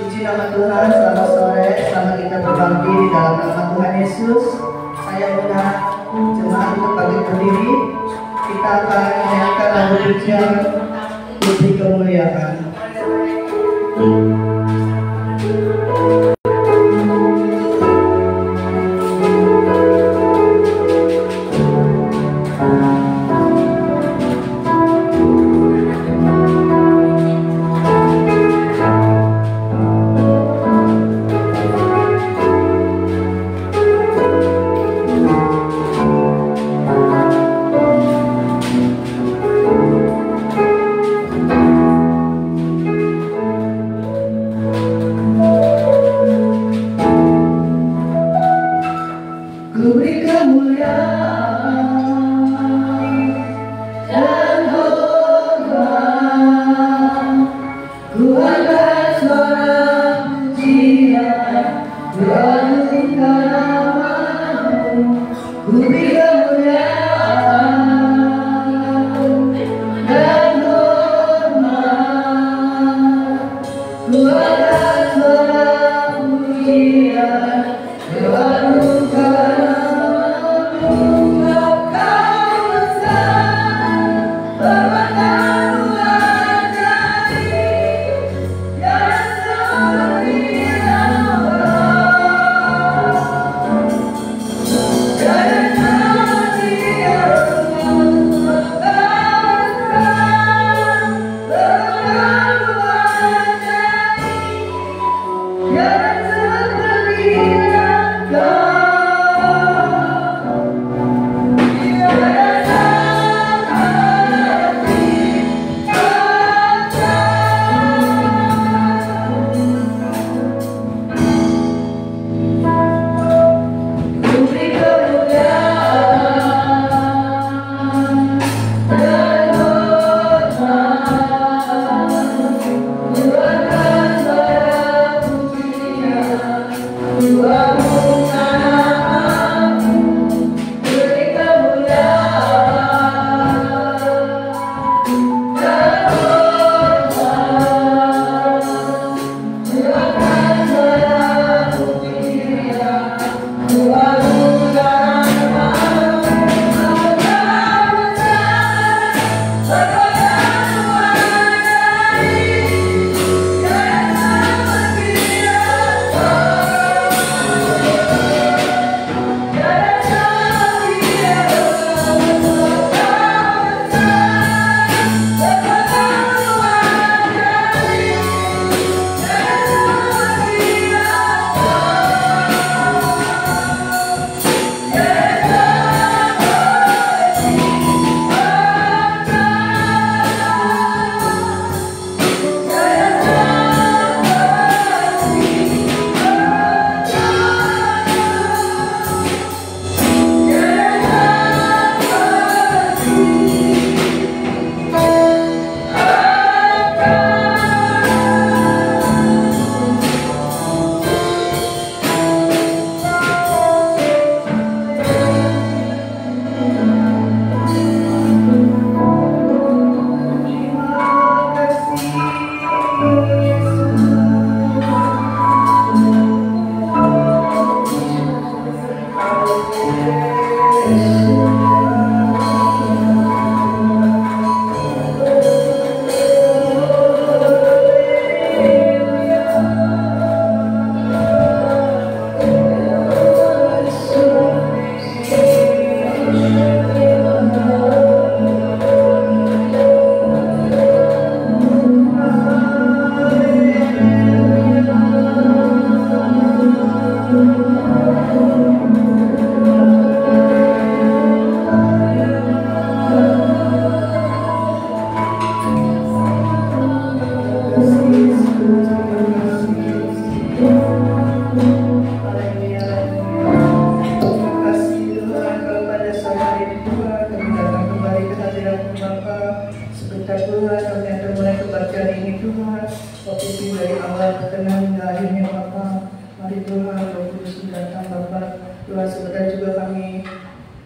Puji nama Tuhan, selamat sore, selamat kita berbakti di dalam nama Tuhan Yesus. Saya undang jemaat untuk bangkit berdiri. Kita akan menyanyikan lagu pujian Putri Kemuliaan.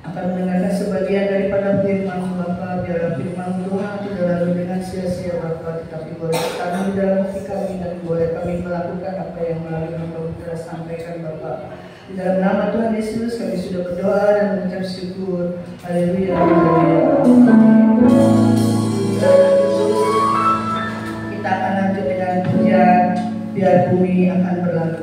akan mendengarkan sebagian daripada firman Bapa. Biarlah firman Tuhan tidak lalu dengan sia-sia Bapa, tetapi boleh tertanam di dalam hati kami dan boleh kami melakukan apa yang melalui Bapa telah sampaikan Bapa. Di dalam nama Tuhan Yesus kami sudah berdoa dan mengucap syukur. Haleluya. Kita akan lanjut dengan pujian Biar Bumi Akan Berlalu.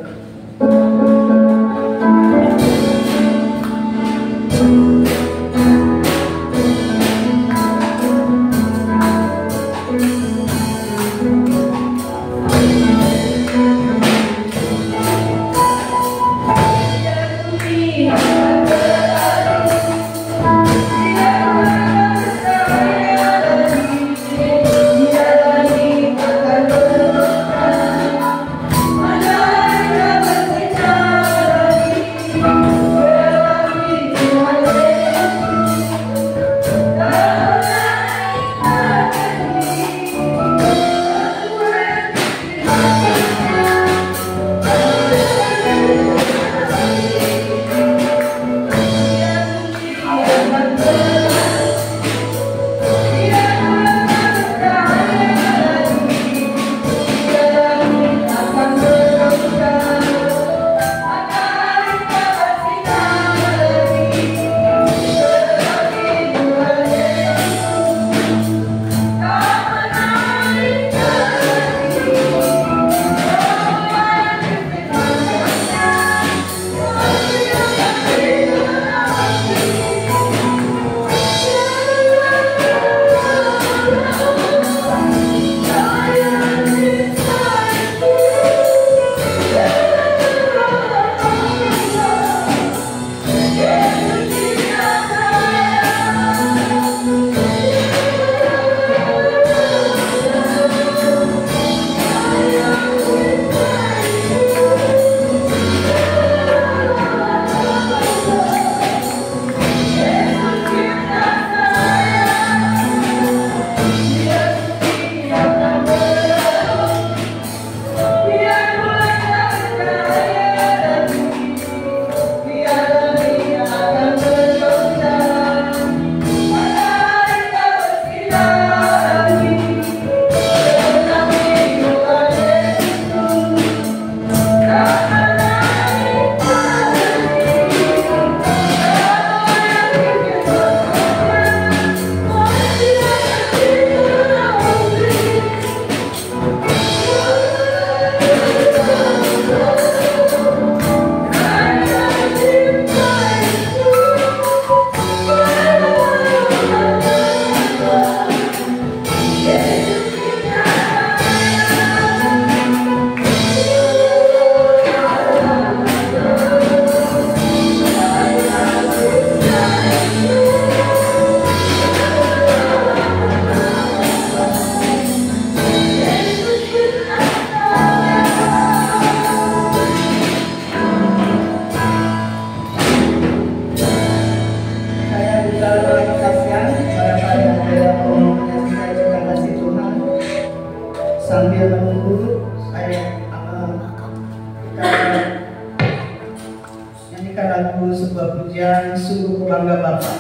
Sambil menunggu saya nyanyikan lagu sebuah pujian Sungguh Ku Bangga Bapa.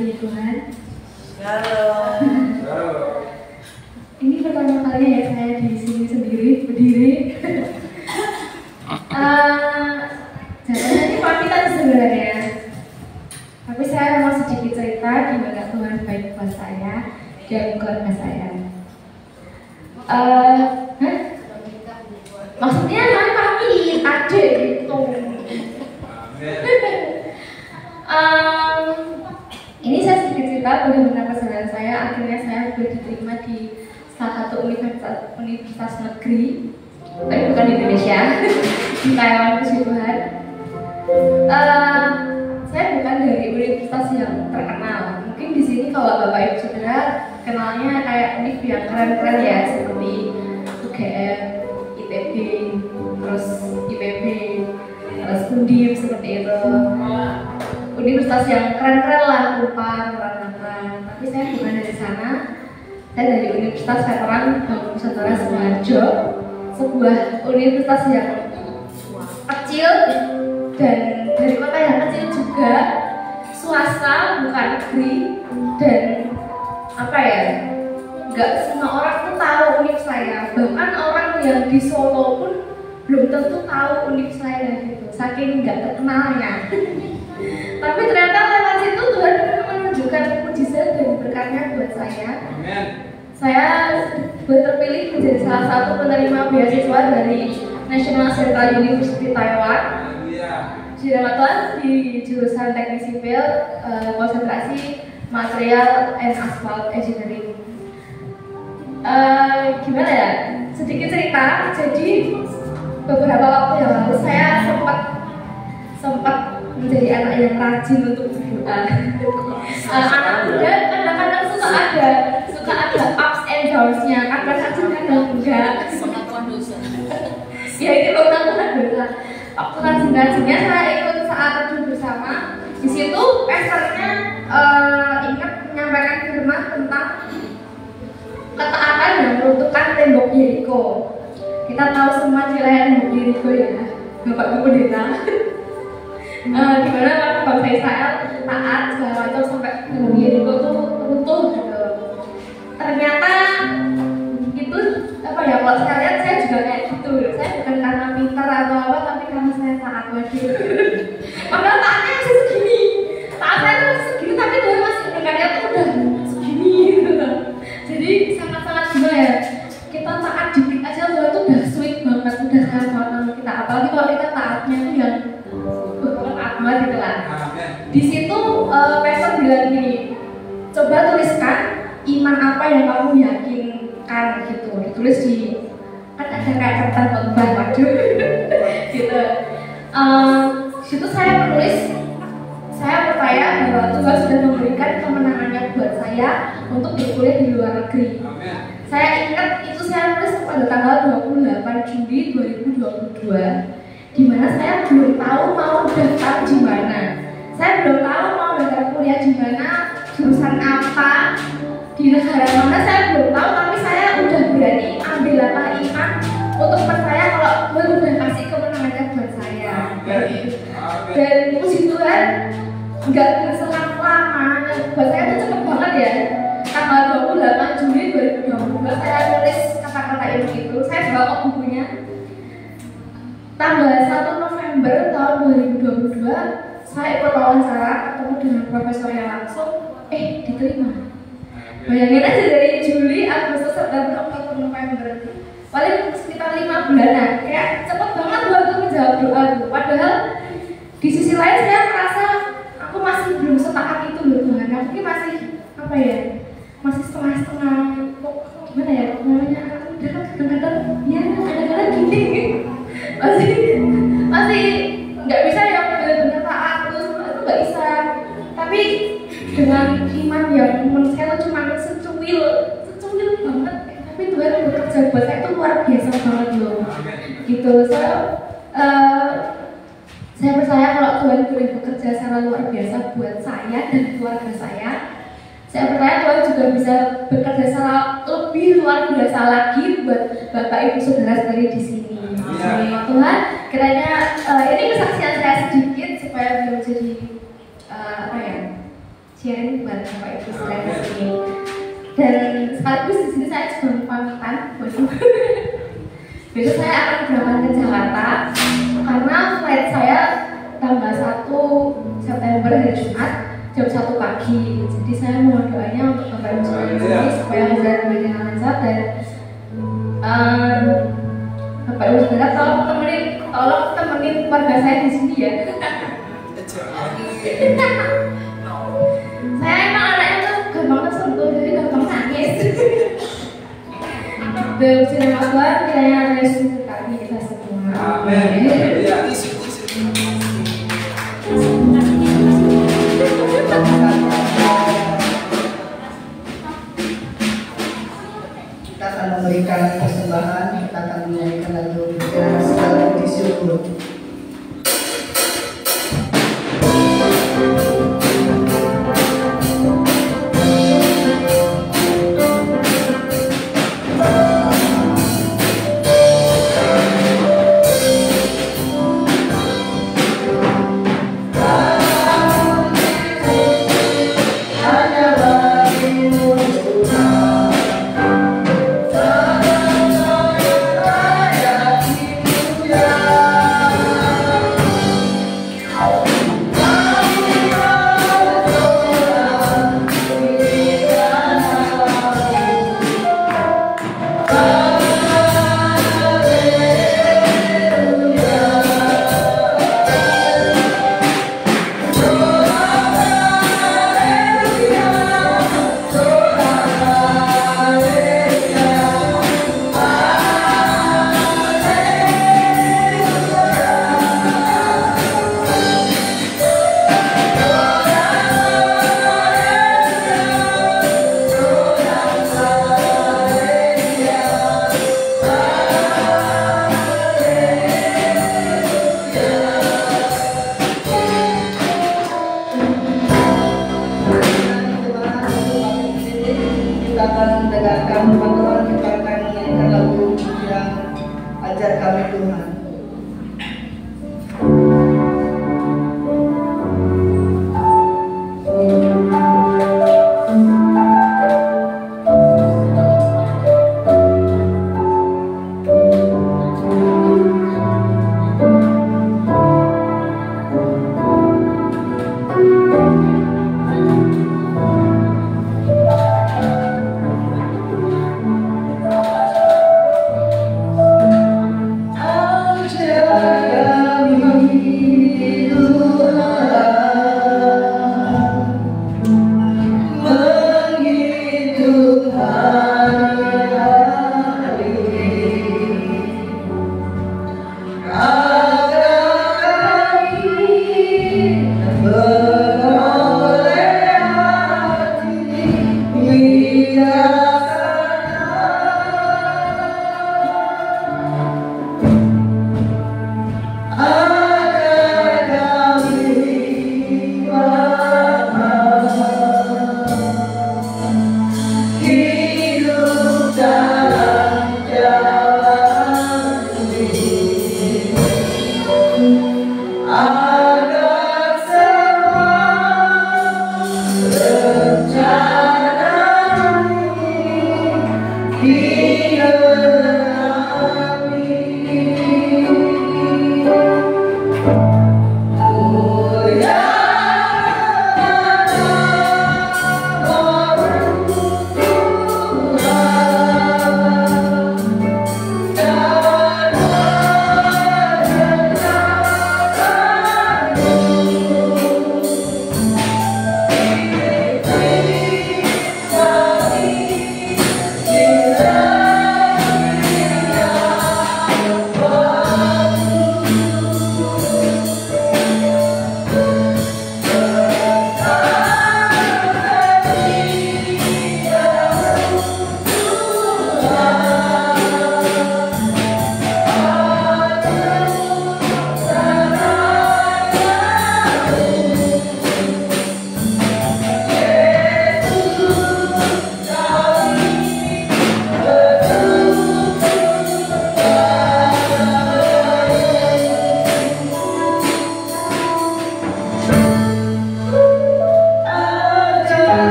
kasih Tuhan. Halo. Ini pertama kalinya ya saya di sini sendiri berdiri. Jadinya ini pamitan sebenarnya. Tapi saya mau sedikit cerita gimana Tuhan baik buat saya dan keluarga saya. Maksudnya kami pamit adik gitu. Ini saya sedikit cerita bagaimana perjalanan saya. Akhirnya saya sudah diterima di salah satu universitas negeri, tapi bukan di Indonesia, di Taiwan, puji Tuhan. Saya bukan dari universitas yang terkenal. Mungkin di sini kalau Bapak Ibu Saudara kenalnya kayak univ yang keren-keren ya, seperti UGM, ITB, terus IPB, terus Undip seperti itu. Universitas yang keren-keren lah, Unpad, Maranatha. Tapi saya bukan dari sana. Saya dari Universitas Veteran Bangun Nusantara Sukoharjo, sebuah universitas yang kecil dan dari kota yang kecil juga, swasta bukan negeri, dan apa ya, nggak semua orang tuh tahu univ saya. Bahkan orang yang di Solo pun belum tentu tahu univ saya gitu, saking nggak terkenalnya. Tapi ternyata lewat situ Tuhan menunjukkan mujizat dan berkatnya buat saya. Amen. Saya terpilih menjadi salah satu penerima beasiswa dari National Central University Taiwan. Di jurusan Teknik Sipil, konsentrasi material and asphalt engineering. Gimana ya? Sedikit cerita. Jadi beberapa waktu yang lalu saya sempat menjadi anak yang rajin untuk berdoa. Anak muda kadang-kadang suka ada ups and downs-nya, kadang kadang enggak. Ya itu pengampunan dosa. Waktu rajin-rajinnya saya ikut saat teduh bersama. Di situ pastornya ingat menyampaikan firman tentang ketaatan yang meruntuhkan tembok Yeriko. Kita tahu semua wilayah tembok Yeriko ya, Bapak Ibu Pendeta. Dimana waktu bangsa Israel taat segala macam sampai tembok Yeriko tuh runtuh gitu. Ternyata itu apa ya, kalau saya lihat saya juga kayak gitu. Saya bukan karena pintar atau apa, tapi karena saya taat wajib. Padahal taatnya masih segini, taat saya tuh masih segini, tapi Tuhan masih mendengarnya tuh udah segini gitu. Jadi sangat-sangat gimana ya, kita taat dikit aja Tuhan tuh udah sweet banget, udah sayang banget sama kita. Apalagi kalau kita taatnya tuh yang taat banget gitu lah. Di situ pastor bilang gini, coba tuliskan iman apa yang kamu yakinkan gitu, ditulis di kan ada kayak kertas khotbah, waduh gitu. Situ saya menulis, saya percaya bahwa Tuhan sudah memberikan kemenangannya buat saya untuk berkuliah di luar negeri. Saya ingat itu saya nulis pada tanggal 28 Juli 2022, di mana saya belum tahu mau daftar di mana. Saya belum tahu mau daftar kuliah di mana, jurusan apa, di negara mana saya belum tahu, tapi saya udah berani ambil langkah iman untuk percaya kalau Tuhan udah kasih kemenangannya buat saya. Dan puji Tuhan, nggak berselang lama, buat saya itu cepet banget ya. Tanggal 28 Juli 2022 saya nulis kata-kata itu. Saya bawa ke bukunya. Tanggal 1 November tahun 2022 saya ikut wawancara, ketemu dengan profesornya langsung, diterima. Bayangin aja dari Juli, Agustus, September, Oktober, November, paling sekitar 5 bulanan. Kayak cepet banget waktu menjawab doa. Padahal di sisi lain saya merasa aku masih belum setaat itu loh Tuhan. Aku ini masih apa ya, masih setengah-setengah. Kok gimana ya, namanya kadang-kadang ya kadang-kadang gini masih nggak bisa yang benar-benar taat terus itu nggak bisa. Tapi dengan iman yang menurut saya itu cuma secuil banget, tapi Tuhan bekerja buat saya itu luar biasa banget loh gitu. Saya percaya kalau Tuhan boleh bekerja secara luar biasa buat saya dan keluarga saya percaya Tuhan juga bisa bekerja secara lebih luar biasa lagi buat Bapak Ibu Saudara sekali di sini. Tuhan, kiranya ini kesaksian saya sedikit supaya bisa jadi sharing buat Bapak Ibu sekalian di sini. Dan sekaligus di sini saya juga pamitan, besok saya akan berangkat ke Jakarta karena flight saya tanggal 1 September hari Jumat jam 1 pagi. Jadi saya mohon doanya untuk Bapak Ibu sekalian di sini supaya berjalan dengan lancar dan Bapak Ibu sekalian tolong temenin keluarga saya di sini ya. Saya emang anaknya tuh gampang tersentuh, jadi gampang nangis. Puji nama Tuhan, kiranya Yesus memberkati kita semua. Amin. Kita akan memberikan persembahan, kita akan menyanyikan lagu dan segala puji syukur.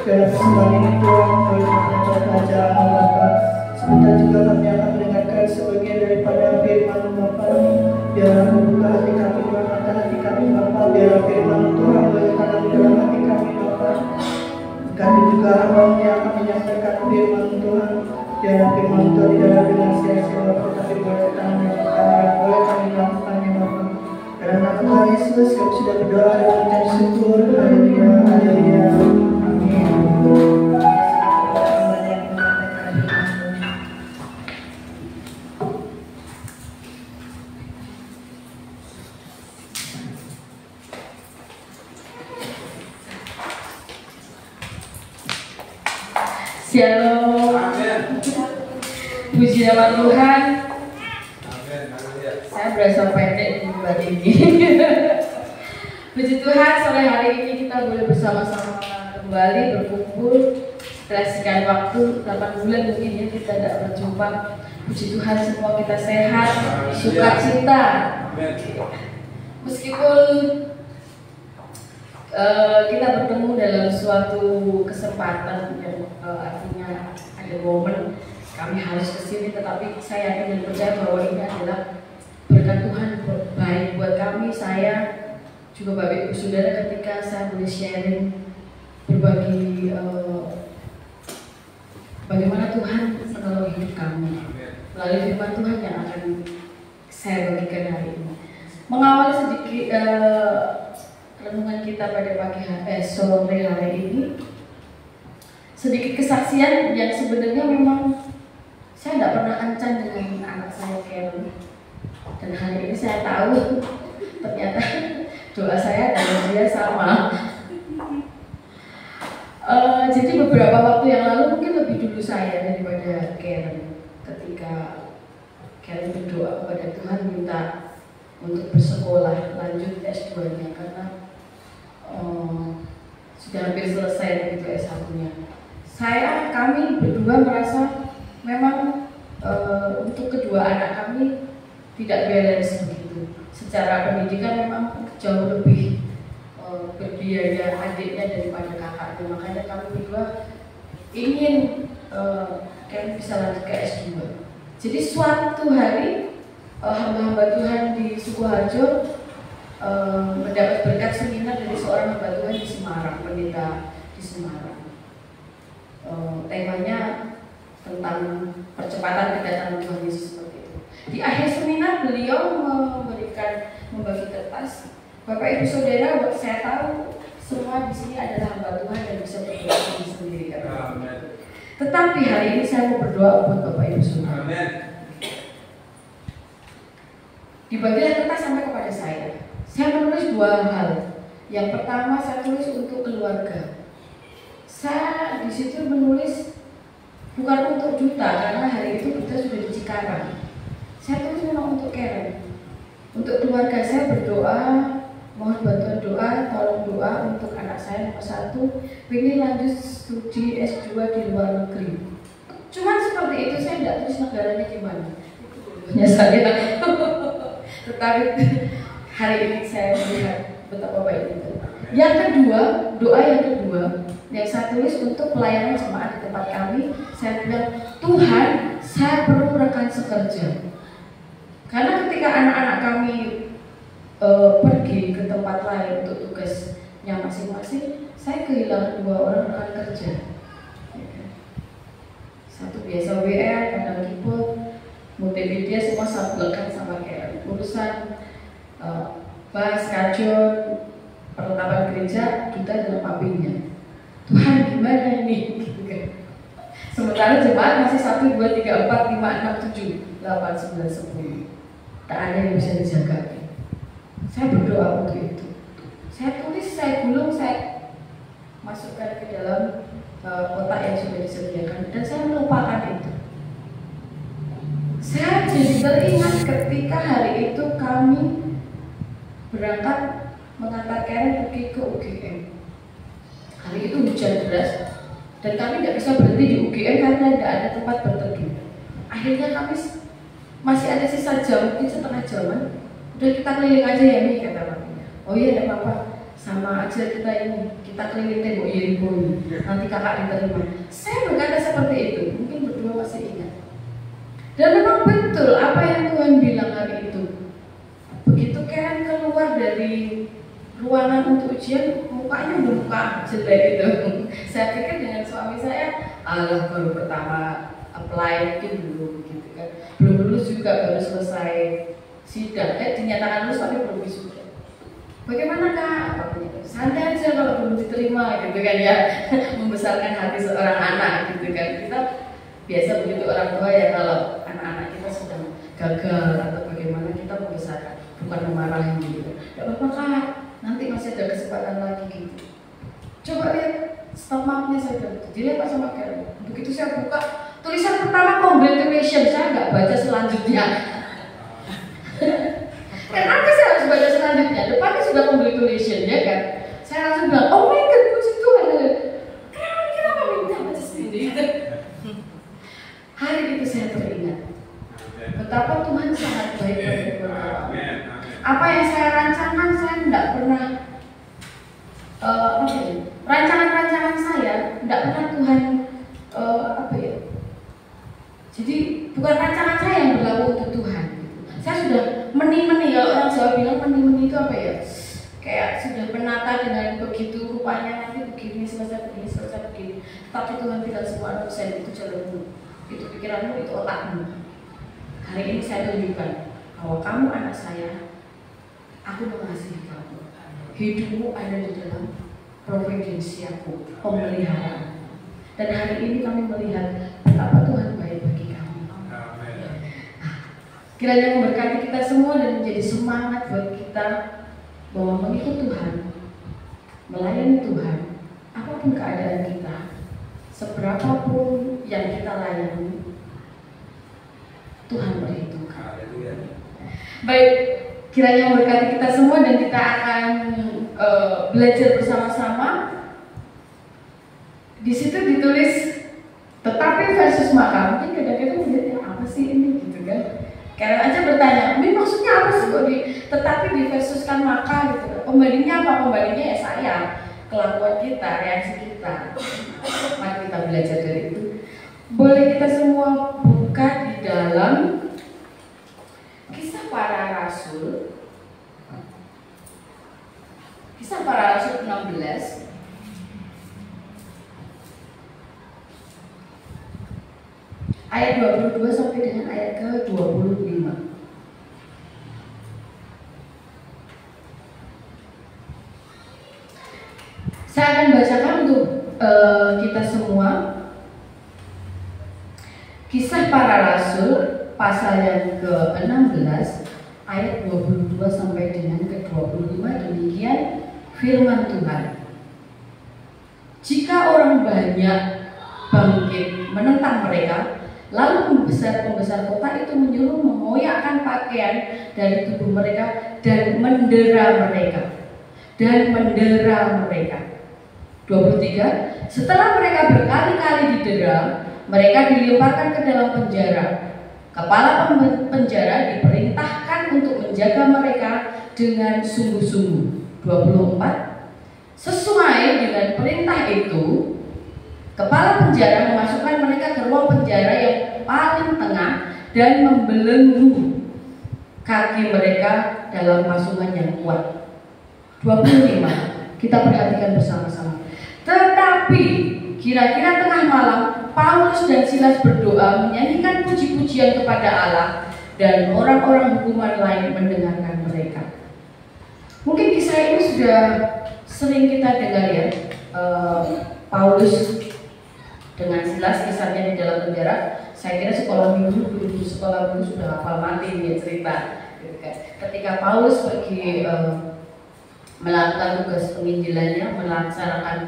dalam persembahan ini Tuhan, oleh kerajaan Bapa. Sebentar juga kami akan mendengarkan sebagian daripada firman Bapa. Biarlah membuka hati kami, Tuhan, mata hati kami Bapa. Biarlah firman Tuhan boleh tanam di dalam hati kami Bapa. Kami juga hamba yang akan menyampaikan firman Tuhan. Biarlah firman Tuhan tidak dengan sia-sia Bapa, tapi boleh tanam di hati kami dan boleh kami melakukannya Bapa. Karena Tuhan Yesus, kami sudah berdoa dan mengucap syukur. Haleluya, haleluya. Shalom. Puji nama Tuhan. Saya berasa pendek di bulan ini. Puji Tuhan, sore hari ini kita boleh bersama-sama kembali berkumpul setelah sekian waktu 8 bulan mungkin ya kita tidak berjumpa. Puji Tuhan, semua kita sehat, sukacita. Meskipun kita bertemu dalam suatu kesempatan yang artinya ada momen kami harus kesini, tetapi saya yakin dan percaya bahwa ini adalah berkat Tuhan baik buat kami, saya juga Bapak Ibu Saudara, ketika saya boleh sharing berbagi bagaimana Tuhan menolong hidup kami melalui firman Tuhan yang akan saya bagikan hari ini. Mengawali sedikit renungan kita pada sore hari ini, sedikit kesaksian yang sebenarnya memang saya tidak pernah ancan dengan anak saya Karen, dan hari ini saya tahu ternyata doa saya dan dia sama. Jadi beberapa waktu yang lalu, mungkin lebih dulu saya daripada Karen, ketika Karen berdoa kepada Tuhan minta untuk bersekolah lanjut S2-nya karena sudah hampir selesai begitu S1-nya. Kami berdua merasa memang untuk kedua anak kami tidak balance begitu. Secara pendidikan memang jauh lebih berbiaya adiknya daripada kakaknya. Makanya kami berdua ingin kan bisa lanjut ke S2. Jadi suatu hari hamba-hamba Tuhan di Sukoharjo mendapat berkat seminar dari seorang hamba Tuhan di Semarang, pendeta di Semarang. Temanya tentang percepatan kedatangan Tuhan Yesus seperti itu. Di akhir seminar beliau membagi kertas. Bapak Ibu Saudara, saya tahu semua di sini adalah hamba Tuhan dan bisa berdoa sendiri kan. Tetapi hari ini saya mau berdoa buat Bapak Ibu Saudara. Dibagilah kertas sampai kepada saya. Saya menulis dua hal. Yang pertama saya tulis untuk keluarga. Saya di situ menulis bukan untuk Duta karena hari itu Duta sudah di Cikarang. Saya tulis memang untuk Karen. Untuk keluarga saya berdoa, mohon bantuan doa, tolong doa untuk anak saya nomor 1, ingin lanjut studi S2 di luar negeri. Cuman seperti itu, saya tidak tulis negaranya gimana. Hanya saya. Tetapi hari ini saya melihat betapa baik itu. Yang kedua, doa yang kedua yang saya tulis untuk pelayanan jemaat di tempat kami, saya bilang, Tuhan, saya perlu rekan sekerja. Karena ketika anak-anak kami pergi ke tempat lain untuk tugasnya masing-masing, saya kehilangan 2 orang rekan kerja. Satu biasa WR, kadang keyboard, multimedia semua sablekan sama kayak urusan bass, kajon, perlengkapan gereja, kita dalam papinya. Tuhan gimana ini? Sementara jemaat masih 1, 2, 3, 4, 5, 6, 7, 8, 9, 10. Tak ada yang bisa dijaga. Saya berdoa untuk itu. Saya tulis, saya gulung, saya masukkan ke dalam kotak yang sudah disediakan dan saya melupakan itu. Saya jadi teringat ketika hari itu kami berangkat mengantar Karen pergi ke UGM. Hari itu hujan deras dan kami tidak bisa berhenti di UGM karena tidak ada tempat berteduh. Akhirnya kami masih ada sisa jam, mungkin setengah jaman. Udah kita keliling aja ya nih, kata papinya. Oh iya, tidak apa-apa, sama aja kita ini, kita keliling tembok Yeriko ini. Nanti kakak diterima. Saya berkata seperti itu, mungkin berdua masih ingat. Dan memang betul apa yang Tuhan bilang hari itu. Begitu Karen keluar dari ruangan untuk ujian, mukanya udah muka jelek itu. Saya pikir dengan suami saya, alah baru pertama apply mungkin belum gitu kan. Belum lulus juga, baru selesai sidang, dinyatakan lulus tapi belum wisuda. Bagaimana kak? Santai aja kalau belum diterima gitu kan ya. Membesarkan hati seorang anak gitu kan. Kita biasa begitu orang tua ya, kalau anak-anak kita sedang gagal atau bagaimana kita membesarkan, bukan memarahin gitu. Tidak apa-apa kak, nanti masih ada kesempatan lagi gitu. Coba lihat stop marknya saya bilang, dilihat pak sama Karen. Begitu saya buka tulisan pertama congratulations, saya nggak baca selanjutnya. Kenapa saya harus baca selanjutnya? Depannya sudah congratulations ya kan. Saya langsung bilang, oh my god, puji Tuhan. Kenapa minta baca sendiri? Hari itu saya teringat betapa Tuhan sangat baik pada keluarga kami. Apa yang saya rancangkan, saya tidak pernah rancangan-rancangan saya tidak pernah Tuhan jadi bukan rancangan saya yang berlaku untuk Tuhan. Saya sudah meni-meni, kalau orang Jawa bilang meni-meni itu apa ya? Kayak sudah menata dengan begitu rupanya nanti begini, selesai begini. Tapi Tuhan bilang semua dosen itu jalanmu, itu pikiranmu, itu otakmu. Hari ini saya tunjukkan bahwa kamu anak saya, aku mengasihi kamu. Hidupmu ada di dalam providensi aku, pemeliharaan. Dan hari ini kami melihat betapa Tuhan baik bagi kami. Kiranya memberkati kita semua dan menjadi semangat buat kita bahwa mengikut Tuhan, melayani Tuhan, apapun keadaan kita, seberapapun yang kita layani, Tuhan perhitungkan. Baik, kiranya memberkati kita semua dan kita akan belajar bersama-sama. Di situ ditulis tetapi versus maka. Mungkin kadang-kadang melihatnya apa sih ini gitu kan. Kalian aja bertanya, ini maksudnya apa sih kok tetapi di versuskan maka gitu. Pembandingnya apa? Pembandingnya ya saya, kelakuan kita, reaksi kita. Mari kita belajar dari itu. Boleh kita semua buka di dalam Kisah Para Rasul, Kisah Para Rasul 16 ayat 22 sampai dengan ayat ke-25. Saya akan bacakan untuk kita semua. Kisah Para Rasul pasal yang ke-16 ayat 22 sampai dengan ke-25. Demikian firman Tuhan. Jika orang banyak bangkit menentang mereka, lalu pembesar-pembesar kota itu menyuruh mengoyakkan pakaian dari tubuh mereka dan mendera mereka. 23. Setelah mereka berkali-kali didera, mereka dilemparkan ke dalam penjara. Kepala penjara diperintahkan untuk menjaga mereka dengan sungguh-sungguh. 24. Sesuai dengan perintah itu, kepala penjara memasukkan mereka ke ruang penjara yang paling tengah dan membelenggu kaki mereka dalam pasungan yang kuat. 25. Kita perhatikan bersama-sama. Tetapi kira-kira tengah malam, Paulus dan Silas berdoa menyanyikan puji-pujian kepada Allah, dan orang-orang hukuman lain mendengarkan mereka. Mungkin kisah ini sudah sering kita dengar ya. Paulus dengan Silas kisahnya di dalam penjara. Saya kira sekolah minggu sudah hafal mati dia cerita. Ketika Paulus pergi melakukan tugas penginjilannya, melaksanakan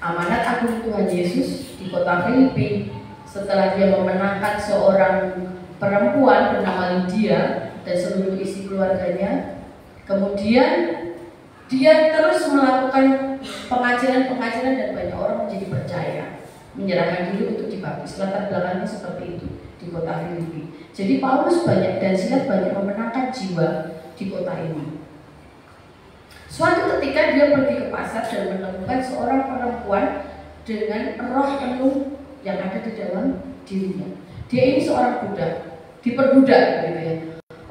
amanat agung Tuhan Yesus di kota Filipi, setelah dia memenangkan seorang perempuan bernama Lydia dan seluruh isi keluarganya, kemudian dia terus melakukan pengajaran dan banyak orang menjadi percaya, menyerahkan diri untuk dibaptis. Latar belakangnya seperti itu di kota Filipi. Jadi Paulus banyak dan Silas banyak memenangkan jiwa di kota ini. Suatu ketika dia pergi ke pasar dan menemukan seorang perempuan dengan roh penuh yang ada di dalam dirinya. Dia ini seorang budak, diperbudak gitu ya,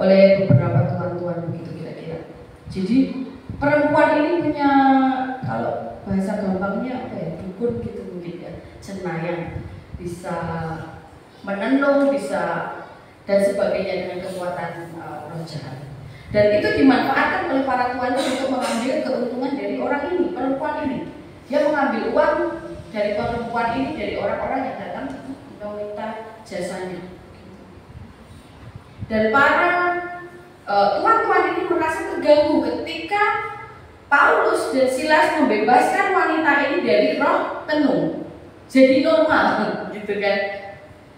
oleh beberapa tuan-tuan begitu kira-kira. Jadi perempuan ini punya, kalau bahasa gampangnya apa ya, dukun gitu mungkin ya, cenayang, bisa menenung, bisa dan sebagainya dengan kekuatan roh jahat. Dan itu dimanfaatkan oleh para tuannya untuk mengambil keuntungan dari orang ini, perempuan ini. Dia mengambil uang dari perempuan ini, dari orang-orang yang datang meminta jasanya. Dan para tuan-tuan ini merasa terganggu ketika Paulus dan Silas membebaskan wanita ini dari roh tenung. Jadi normal, gitu kan?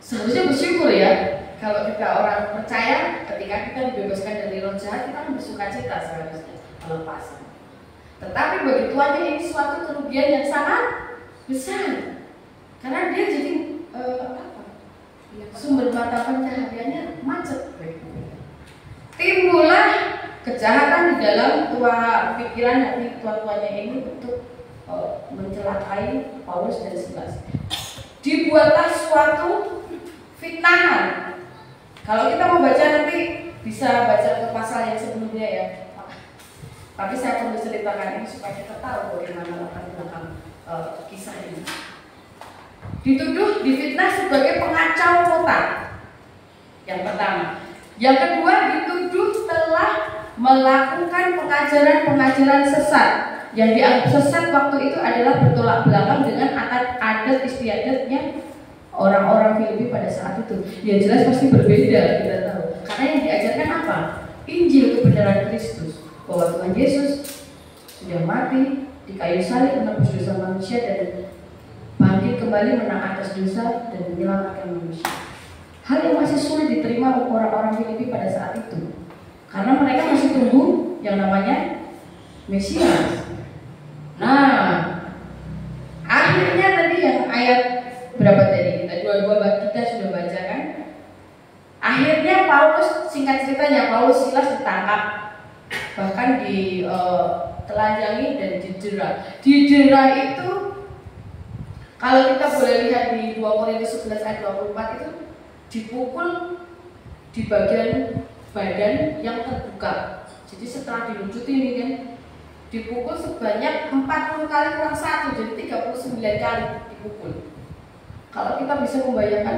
Seharusnya bersyukur ya. Kalau kita orang percaya, ketika kita dibebaskan dari roh jahat, kita bersuka cita seharusnya melepas. Tetapi bagi tuannya ini suatu kerugian yang sangat besar, karena dia jadi sumber mata pencahayaannya macet. Timbullah kejahatan di dalam pikiran hati tuan-tuannya ini untuk mencelakai Paulus dan Silas. Dibuatlah suatu fitnahan. Kalau kita mau baca nanti bisa baca ke pasal yang sebelumnya ya. Tapi saya perlu ceritakan ini supaya kita tahu bagaimana latar belakang kisah ini. Dituduh, difitnah sebagai pengacau kota. Yang pertama. Yang kedua, dituduh telah melakukan pengajaran sesat. Yang dianggap sesat waktu itu adalah bertolak belakang dengan adat istiadatnya orang-orang Filipi pada saat itu. Yang jelas pasti berbeda, kita tahu. Karena yang diajarkan apa? Injil kebenaran Kristus, bahwa Tuhan Yesus sudah mati di kayu salib menebus dosa manusia dan bangkit kembali menang atas dosa dan menyelamatkan manusia. Hal yang masih sulit diterima oleh orang-orang Filipi pada saat itu, karena mereka masih tunggu yang namanya Mesias. Nah, akhirnya tadi yang ayat berapa tadi? Kita sudah baca kan? Akhirnya Paulus, singkat ceritanya, Paulus Silas ditangkap, bahkan ditelanjangi dan didera. Didera itu, kalau kita boleh lihat di 2 Korintus 11 ayat 24 itu, dipukul di bagian badan yang terbuka. Jadi setelah dilucut ini kan dipukul sebanyak 40 kali kurang 1, jadi 39 kali dipukul. Kalau kita bisa membayangkan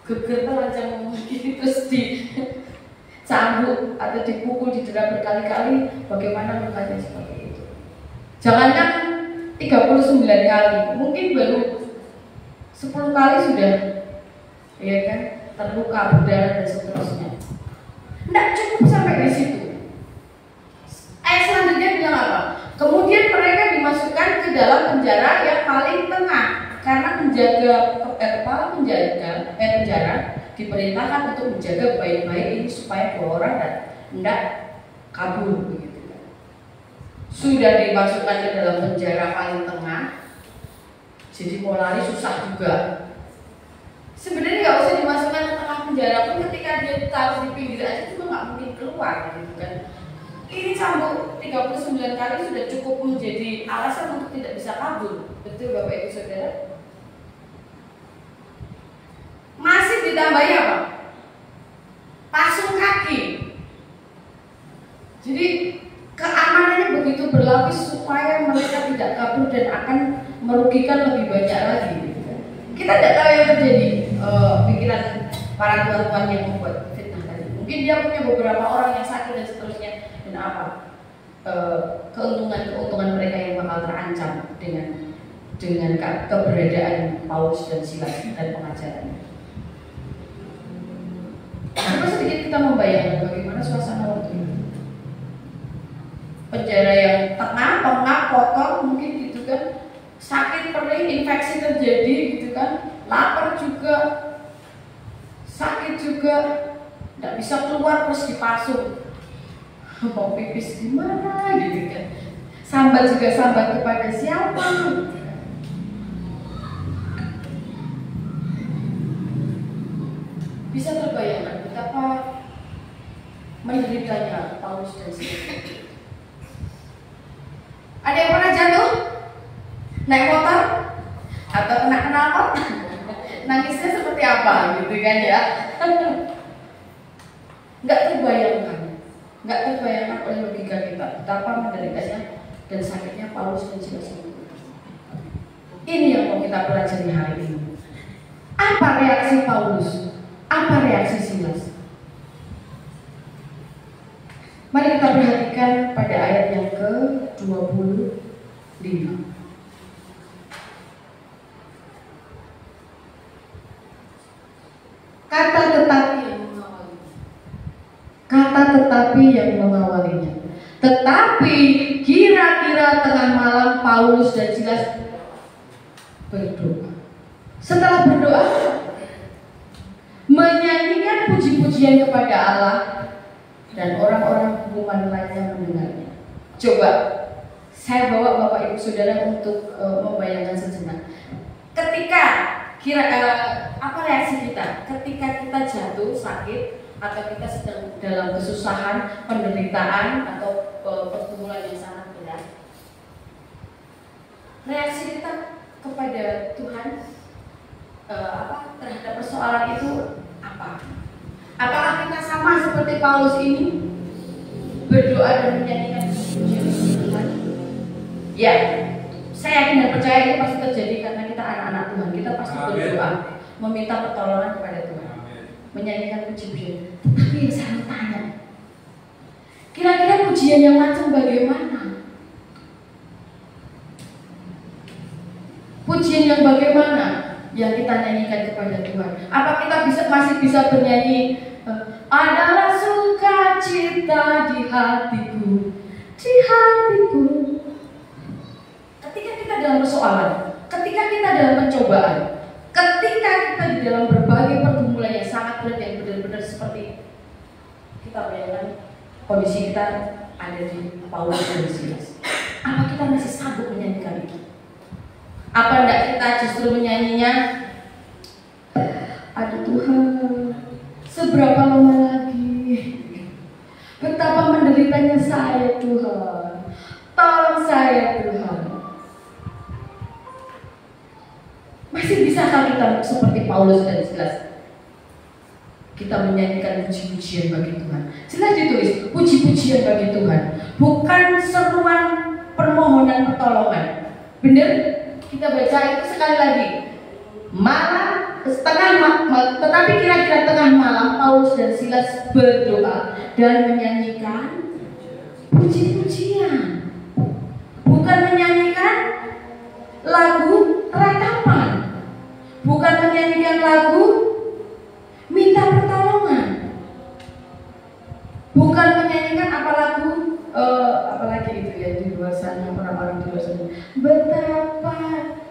geger telanjang begini terus dicambuk atau dipukul, didera berkali-kali, bagaimana lukanya seperti itu. Jangankan 39 kali, mungkin baru 10 kali sudah, ya kan, terluka, berdarah dan seterusnya. Tidak cukup sampai di situ. Ayat selanjutnya bilang apa? Kemudian mereka dimasukkan ke dalam penjara yang paling tengah, karena kepala penjara diperintahkan untuk menjaga baik-baik ini supaya 2 orang dan tidak kabur begitu kan. Sudah dimasukkan ke dalam penjara paling tengah, jadi mau lari susah juga. Sebenarnya nggak usah dimasukkan ke tengah penjara pun, ketika dia taruh di pinggir aja juga nggak mungkin keluar gitu kan. Ini cambuk 39 kali sudah cukup menjadi alasan untuk tidak bisa kabur. Betul Bapak Ibu Saudara? Masih ditambahi apa? Pasung kaki. Jadi keamanannya begitu berlapis supaya mereka tidak kabur dan akan merugikan lebih banyak lagi. Kita tidak tahu yang terjadi pikiran para tuan-tuan yang membuat fitnah tadi. Mungkin dia punya beberapa orang yang sakit dan seterusnya, dan apa keuntungan mereka yang bakal terancam dengan keberadaan Paulus dan Silas dan pengajarannya. Coba sedikit kita membayangkan bagaimana suasana waktu itu. Penjara yang tengah, pengap, kotor, mungkin gitu kan, sakit perih, infeksi terjadi gitu kan, lapar juga, sakit juga, tidak bisa keluar terus dipasung, mau pipis gimana gitu kan, sambat juga sambat kepada siapa. Bisa terbayangkan betapa menderitanya Paulus dan Silas. Ada yang pernah jatuh? Naik motor? Atau kena knalpot? Nangisnya seperti apa gitu kan ya? Nggak terbayangkan oleh logika kita betapa menderitanya dan sakitnya Paulus dan Silas itu. Ini yang mau kita pelajari hari ini. Apa reaksi Paulus? Apa reaksi Silas? Mari kita perhatikan pada ayat yang ke-25. Kata tetapi yang mengawalinya. Tetapi kira-kira tengah malam Paulus dan Silas berdoa. Setelah berdoa, menyanyikan puji-pujian kepada Allah, dan orang-orang hukuman lainnya mendengarnya. Coba saya bawa Bapak Ibu Saudara untuk membayangkan sejenak. Ketika apa reaksi kita ketika kita jatuh sakit atau kita sedang dalam kesusahan, penderitaan atau pergumulan yang sangat berat? Reaksi kita kepada Tuhan terhadap persoalan itu apa? Apakah kita sama seperti Paulus ini, berdoa dan menyanyikan pujian Tuhan? Ya, saya yakin dan percaya ini pasti terjadi karena kita anak-anak Tuhan. Kita pasti berdoa, meminta pertolongan kepada Tuhan, menyanyikan pujian. Tapi yang saya mau tanya, kira-kira pujian yang macam bagaimana? Pujian yang bagaimana yang kita nyanyikan kepada Tuhan? Apa kita masih bisa bernyanyi, adalah sukacita di hatiku, di hatiku. Ketika kita dalam persoalan, ketika kita dalam pencobaan, ketika kita di dalam berbagai pergumulan yang sangat berat, yang benar-benar seperti kita bayangkan kondisi kita ada di Paulus dan Silas, apa kita masih sanggup menyanyikan itu? Apa enggak kita justru menyanyinya, aduh Tuhan, seberapa lama lagi, betapa menderitanya saya Tuhan, tolong saya Tuhan. Masih bisakah kita seperti Paulus dan Silas? kita menyanyikan puji-pujian bagi Tuhan. Jelas ditulis puji-pujian bagi Tuhan, bukan seruan permohonan pertolongan. Benar? Kita baca itu sekali lagi. Malam tetapi kira-kira tengah malam Paulus dan Silas berdoa dan menyanyikan puji-pujian, bukan menyanyikan lagu ratapan, bukan menyanyikan lagu minta pertolongan, bukan menyanyikan apalagi itu ya di luar sana, orang-orang di luar sana betapa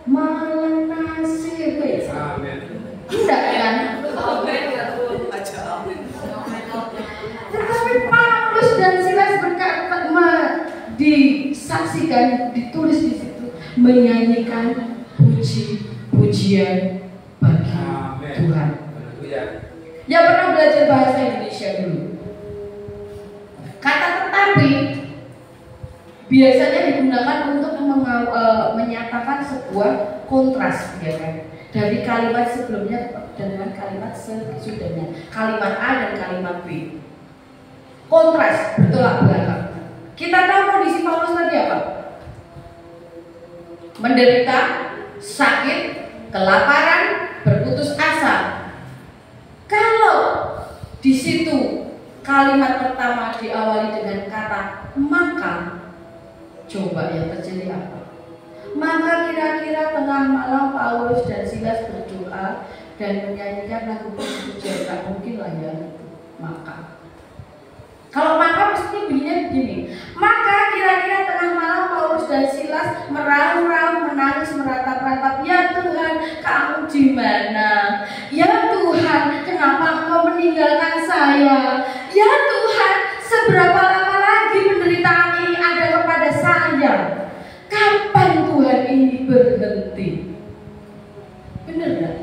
malang nasib, tidak kan? Tetapi Paulus dan Silas berkata, disaksikan, ditulis di situ menyanyikan puji-pujian bagi Tuhan. Yang pernah belajar bahasa Indonesia dulu, kata tetapi biasanya digunakan untuk menyatakan sebuah kontras, ya kan? Dari kalimat sebelumnya dengan kalimat sesudahnya, kalimat A dan kalimat B. Kontras, bertolak belakang. Kita tahu kondisi Paulus tadi apa? Menderita, sakit, kelaparan, berputus asa. Kalau di situ kalimat pertama diawali dengan kata maka, coba yang terjadi apa? Maka kira-kira tengah malam Paulus dan Silas berdoa dan menyanyikan lagu puji-pujian. Tak mungkin lah ya maka. Kalau maka mesti bunyinya begini. Maka kira-kira tengah malam Paulus dan Silas meraung-raung, menangis, meratap-ratap. Ya Tuhan, kamu di mana? Ya Tuhan, kenapa Engkau meninggalkan saya? Ya Tuhan, seberapa lama lagi penderitaan ini ada kepada saya? Kapan Tuhan ini berhenti? Benar gak?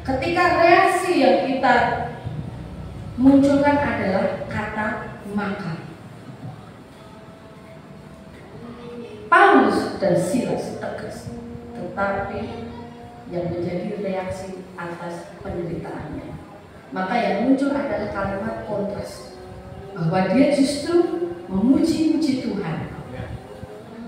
Ketika reaksi yang kita munculkan adalah kata maka. Paulus dan Silas tegas, tetapi yang menjadi reaksi atas penderitaannya. Maka yang muncul adalah kalimat kontras, bahwa dia justru memuji-muji Tuhan.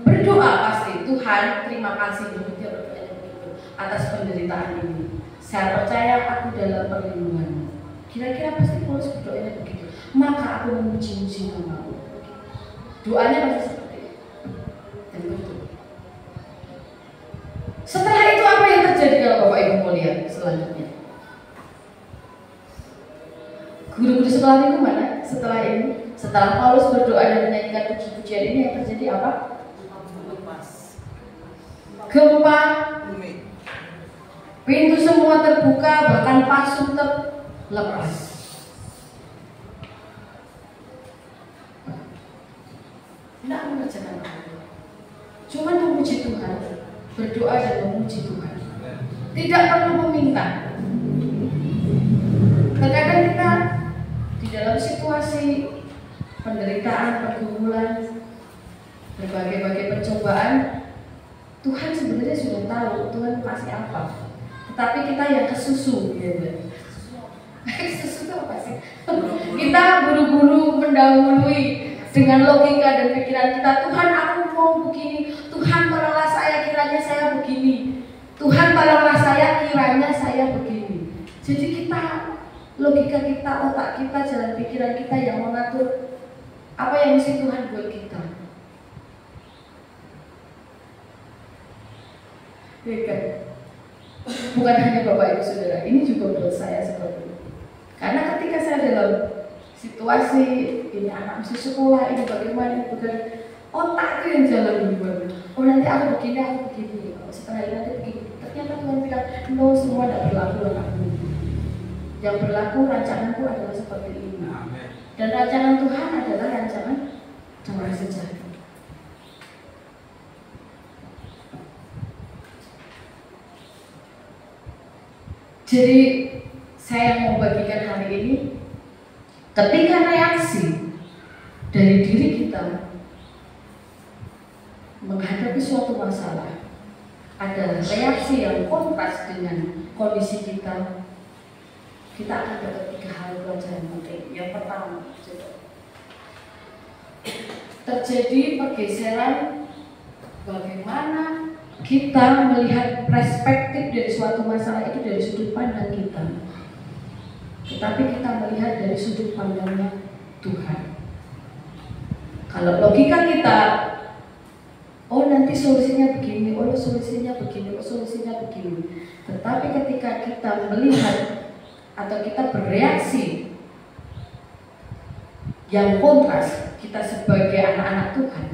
Berdoa pasti, Tuhan terima kasih, dia berdoa begitu atas penderitaan ini. Saya percaya aku dalam perlindunganmu. Kira-kira pasti Paulus berdoanya begitu. Maka aku memuji-muji namamu. Doanya pasti seperti itu. Dan betul. Setelah itu apa yang terjadi kalau Bapak Ibu mau lihat selanjutnya? Guru-guru sekolah minggu mana? Setelah ini, setelah Paulus berdoa dan menyanyikan puji-pujian ini, yang terjadi apa? Gempa, pintu semua terbuka, bahkan pasu terlepas. Tidak mengerjakan apa, cuma memuji Tuhan, berdoa dan memuji Tuhan. Tidak perlu meminta. Terkadang kita di dalam situasi penderitaan, pergumulan, berbagai-bagai pencobaan, Tuhan sebenarnya sudah tahu Tuhan kasih apa, tetapi kita yang kesusu, gitu. Kesusu itu apa sih? Kita buru-buru mendahului dengan logika dan pikiran kita. Tuhan, aku mau begini. Tuhan, tolonglah saya, kiranya saya begini. Tuhan, tolonglah saya, kiranya saya begini. Jadi kita, logika kita, otak kita, jalan pikiran kita yang mengatur apa yang mesti Tuhan buat kita. Bukan hanya Bapak Ibu Saudara, ini juga buat saya seperti itu. Karena ketika saya dalam situasi ini, anak mesti sekolah, ini bagaimana, ini bukan otak itu yang jalan duluan. Oh nanti aku begini, setelah ini nanti begini. Ternyata Tuhan bilang, no, semua tidak berlaku anakku. Yang berlaku rancanganku adalah seperti ini. Dan rancangan Tuhan adalah rancangan damai sejahtera. Jadi saya mau bagikan hari ini, ketika reaksi dari diri kita menghadapi suatu masalah, ada reaksi yang kontras dengan kondisi kita, kita akan dapat 3 hal pelajaran penting. Yang pertama, terjadi pergeseran bagaimana kita melihat perspektif dari suatu masalah itu dari sudut pandang kita, tetapi kita melihat dari sudut pandangnya Tuhan. Kalau logika kita, oh nanti solusinya begini, oh solusinya begini, oh solusinya begini. Tetapi ketika kita melihat atau kita bereaksi yang kontras, kita sebagai anak-anak Tuhan,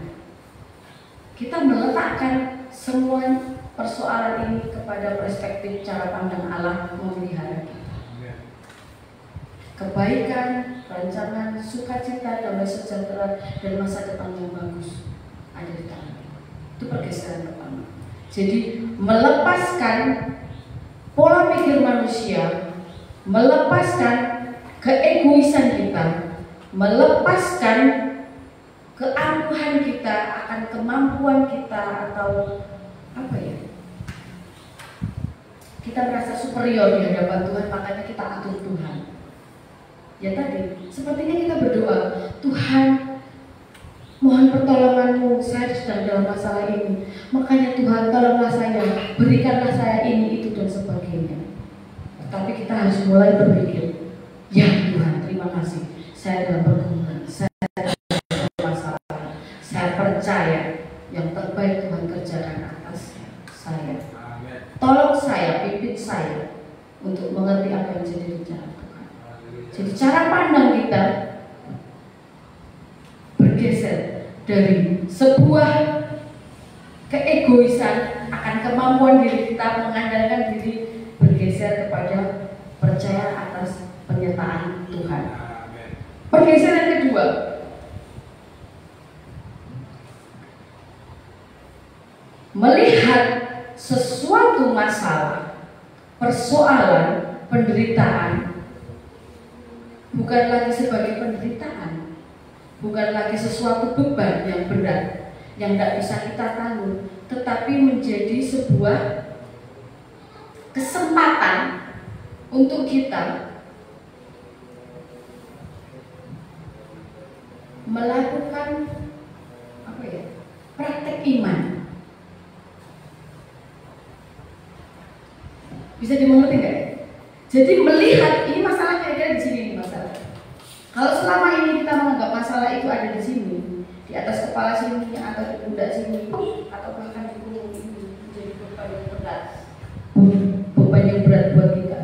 kita meletakkan semua persoalan ini kepada perspektif cara pandang Allah memelihara kita. Kebaikan, rancangan, sukacita, damai sejahtera, dan masa depan yang bagus ada di tangan. Itu pergeseran pertama. Jadi melepaskan pola pikir manusia, melepaskan keegoisan kita, melepaskan keangkuhan kita akan kemampuan kita atau apa ya? Kita merasa superior di hadapan Tuhan, makanya kita atur Tuhan. Ya tadi, sepertinya kita berdoa, Tuhan, mohon pertolongan-Mu, saya sedang dalam masalah ini. Makanya Tuhan, tolonglah saya, berikanlah saya ini, itu dan sebagainya. Tapi kita harus mulai berpikir, ya Tuhan, terima kasih. Saya dalam pergumulan, saya dalam masalah. Saya percaya yang terbaik Tuhan kerjakan atas saya. Tolong saya, pimpin saya untuk mengerti apa yang jadi rencana Tuhan. Jadi cara pandang kita bergeser dari sebuah keegoisan akan kemampuan diri kita mengandalkan diri, bergeser kepada percaya atas penyertaan Tuhan. Pergeseran kedua, melihat sesuatu masalah, persoalan, penderitaan bukan lagi sebagai penderitaan, bukan lagi sesuatu beban yang berat yang tidak bisa kita tanggung, tetapi menjadi sebuah kesempatan untuk kita melakukan apa ya, praktek iman. Bisa dimengerti nggak? Jadi melihat ini masalah kira-kira di sini nih masalah. Kalau selama ini kita menganggap masalah itu ada di sini, di atas kepala sini atau di pundak sini, atau bahkan di punggung ini, menjadi beban yang berat, beban yang berat buat kita.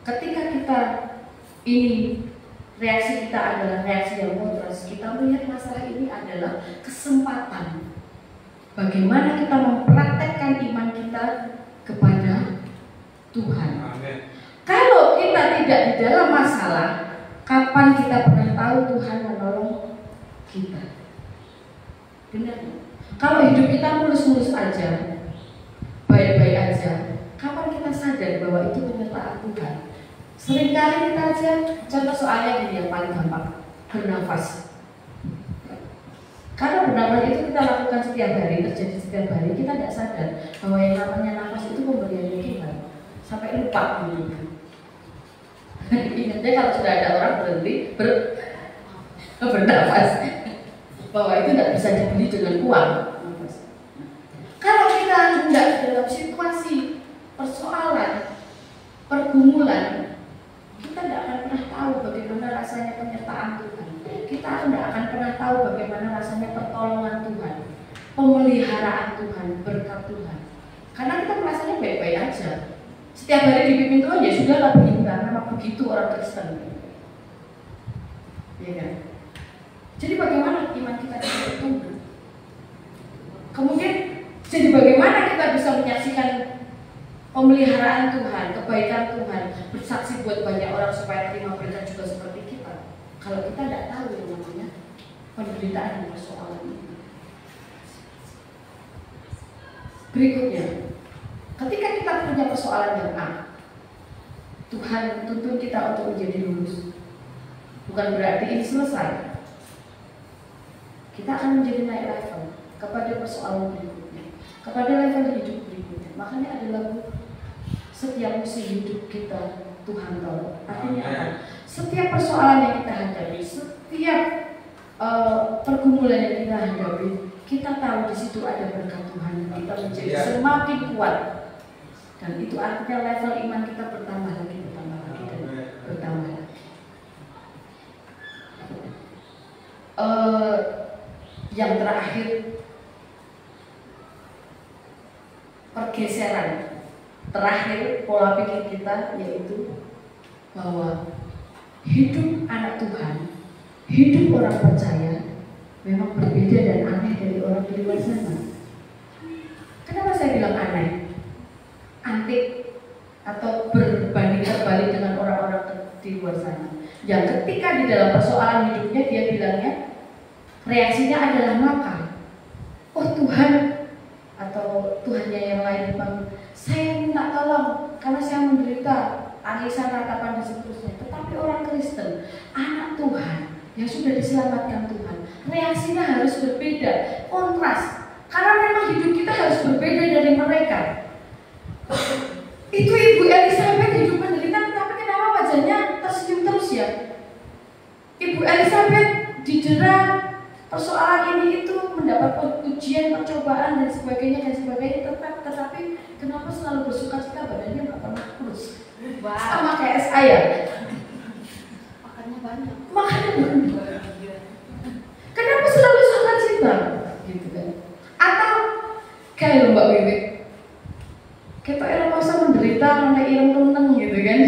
Ketika kita ini reaksi kita adalah reaksi yang kontras, kita melihat masalah ini adalah kesempatan bagaimana kita mempraktekkan iman kita kepada Tuhan. Amen. Kalau kita tidak di dalam masalah, kapan kita pernah tahu Tuhan menolong kita? Benar? Kalau hidup kita mulus-mulus aja, baik-baik aja, kapan kita sadar bahwa itu penyertaan Tuhan? Seringkali kita aja, contoh soalnya gini yang paling gampang, bernafas. Karena bernafas itu kita lakukan setiap hari, terjadi setiap hari, kita tidak sadar bahwa yang namanya nafas itu pemberian Tuhan. Sampai lupa gitu. Ingatnya kalau sudah ada orang berhenti bernafas, bahwa itu tidak bisa dibeli dengan uang. Kalau kita tidak dalam situasi persoalan, pergumulan, kita tidak akan pernah tahu bagaimana rasanya penyertaan Tuhan. Kita tidak akan pernah tahu bagaimana rasanya pertolongan Tuhan, pemeliharaan Tuhan, berkat Tuhan. Karena kita merasanya baik-baik aja. Setiap hari dipimpin Tuhan, ya sudahlah begini, karena memang begitu orang Kristen. Ya kan? Jadi bagaimana iman kita bisa bertumbuh? Kemudian, jadi bagaimana kita bisa menyaksikan pemeliharaan Tuhan, kebaikan Tuhan, bersaksi buat banyak orang supaya terima berkat juga seperti kita. Kalau kita tidak tahu yang namanya penderitaan dan persoalan ini. Berikutnya, ketika kita punya persoalan yang A, Tuhan tuntun kita untuk menjadi lurus. Bukan berarti ini selesai. Kita akan menjadi naik level kepada persoalan berikutnya, kepada level hidup berikutnya. Makanya ada lagu setiap musim hidup kita Tuhan tahu. Artinya apa? Setiap persoalan yang kita hadapi, setiap pergumulan yang kita hadapi, kita tahu di situ ada berkat Tuhan. Kita menjadi semakin kuat. Dan itu artinya level iman kita bertambah lagi, bertambah lagi, dan bertambah lagi. Yang terakhir, pergeseran terakhir pola pikir kita, yaitu bahwa hidup anak Tuhan, hidup orang percaya memang berbeda dan aneh dari orang di luar sana. Kenapa saya bilang aneh? Antik atau berbanding terbalik dengan orang-orang di luar sana, yang ketika di dalam persoalan hidupnya dia bilangnya, reaksinya adalah maka, oh Tuhan, atau Tuhannya yang lain dipanggil, saya minta tolong karena saya menderita, tangisan, ratapan dan seterusnya. Tetapi orang Kristen, anak Tuhan yang sudah diselamatkan Tuhan, reaksinya harus berbeda, kontras, karena memang hidup kita harus berbeda dari mereka. Itu Ibu Elizabeth hidup menderita, tapi kenapa wajahnya tersenyum terus ya? Ibu Elizabeth didera, persoalan ini itu mendapat ujian, percobaan dan sebagainya, tetapi kenapa selalu bersuka cita, badannya nggak pernah kurus? Wow. Sama kayak saya, Makannya banyak. makanya kenapa selalu suka cita, gitu kan? Atau kayak Mbak Wiwi, kita orang masa menderita sampai ireng tenang gitu kan,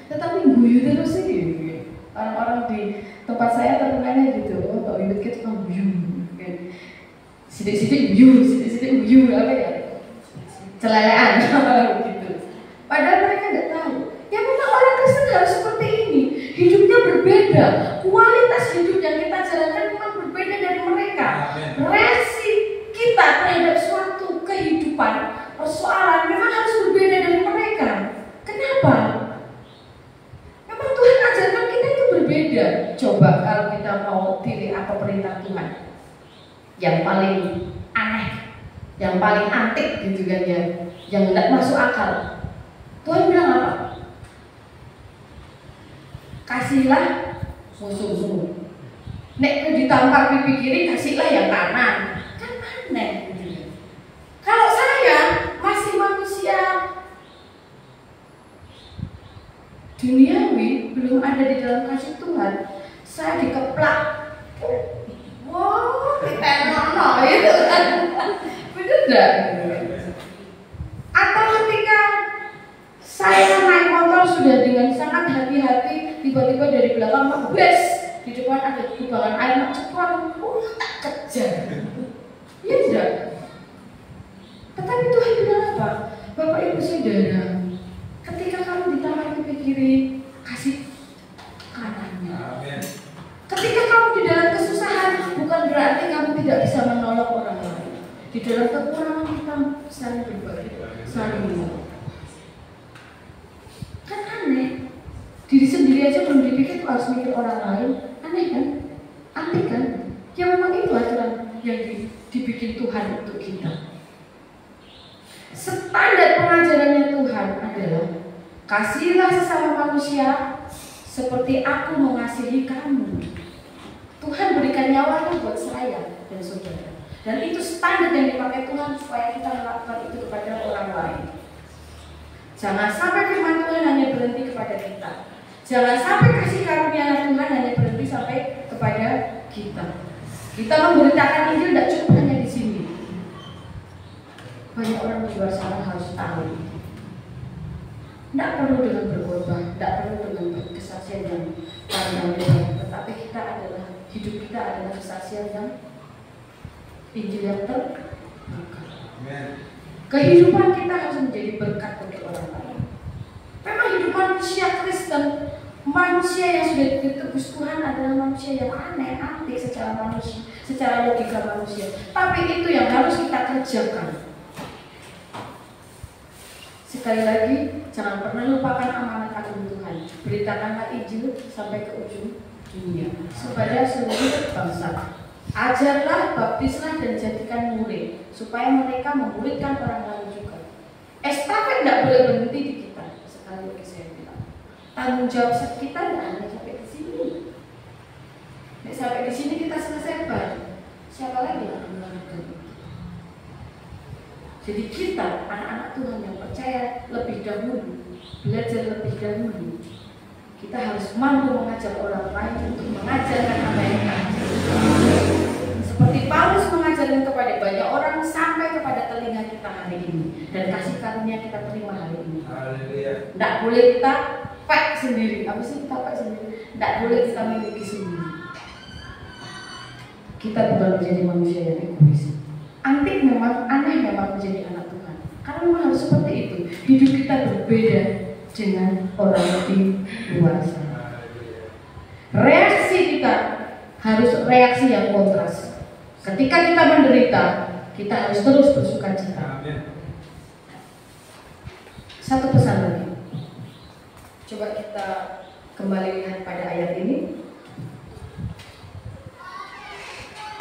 tetapi guyu terus sih gitu. Orang-orang di tempat saya terkenalnya gitu, oh Mbak Wiwi kita tukang guyu kan, sidik-sidik guyu apa ya, celelean gitu. Padahal mereka nggak tahu, ya memang orang Kristen harus seperti ini, hidupnya berbeda, kualitas hidup yang kita jalankan memang berbeda dari mereka. Reaksi kita terhadap suatu kehidupan, persoalan memang harus berbeda dari mereka. Kenapa? Memang Tuhan ajarkan kita itu berbeda. Coba kalau kita mau pilih apa perintah Tuhan yang paling aneh, yang paling antik gitu kan ya, yang tidak masuk akal. Tuhan bilang apa? Kasihlah musuh-musuhmu. Nek ditampar pipi kiri, kasihlah yang kanan. Kan aneh gitu. Kalau saya masih manusia duniawi, belum ada di dalam kasih Tuhan, saya dikeplak. Wow, ditenono itu kan. Bener enggak? Atau ketika saya naik motor sudah dengan sangat hati-hati, tiba-tiba dari belakang ngebes, di depan ada kubangan air nak cepat, tak kejar. Iya enggak? Tetapi Tuhan bilang apa? Bapak Ibu Saudara, ketika kamu ditampar pipi kiri, kasih kanannya. Ketika kamu di dalam kesusahan, bukan berarti kamu tidak bisa menolong orang lain. Di dalam kekurangan kita saling berbagi, saling menolong. Kan aneh, diri sendiri aja belum dipikir harus mikir orang lain. Aneh kan? Aneh kan? Ya memang itu aturan yang dibikin Tuhan untuk kita. Standar pengajarannya Tuhan adalah kasihlah sesama manusia seperti aku mengasihi kamu. Tuhan berikan nyawanya buat saya dan saudara. Dan itu standar yang dipakai Tuhan supaya kita melakukan itu kepada orang lain. Jangan sampai firman Tuhan hanya berhenti kepada kita. Jangan sampai kasih karunia Tuhan hanya berhenti sampai kepada kita. Kita memberitakan Injil tidak cukup hanya di sini. Banyak orang di luar sana harus tahu. Tidak perlu dengan berkorban, tidak perlu dengan kesaksian yang panjang lebar, tetapi kita adalah hidup kita adalah kesaksian yang Injil yang terbuka. Kehidupan kita harus menjadi berkat bagi orang lain. Memang hidup manusia Kristen, manusia yang sudah ditebus Tuhan adalah manusia yang aneh, antik secara manusia, secara logika manusia. Tapi itu yang harus kita kerjakan. Sekali lagi, jangan pernah lupakan amanat agung Tuhan. Beritakanlah Injil sampai ke ujung dunia, kepada seluruh bangsa. Ajarlah, baptislah dan jadikan murid, supaya mereka memuridkan orang lain juga. Estafet tidak boleh berhenti di kita. Sekali lagi saya bilang, tanggung jawab kita tidak hanya sampai Sampai di sini kita selesai, siapa lagi yang akan melakukan itu? Jadi kita, anak-anak Tuhan yang percaya lebih dahulu, belajar lebih dahulu, kita harus mampu mengajak orang lain untuk mengajarkan apa yang kita ajarkan. Seperti Paulus mengajarkan kepada banyak orang sampai kepada telinga kita hari ini, dan kasih karunia kita terima hari ini. Tidak boleh kita pack sendiri. Apa sih kita pack sendiri? Tidak boleh kita miliki sendiri. Kita bukan menjadi manusia yang egois. Antik memang, aneh memang menjadi anak Tuhan. Karena memang harus seperti itu. Hidup kita berbeda dengan orang di luar sana. Reaksi kita harus reaksi yang kontras. Ketika kita menderita, kita harus terus bersuka cita. Satu pesan lagi. Coba kita kembali lihat pada ayat ini.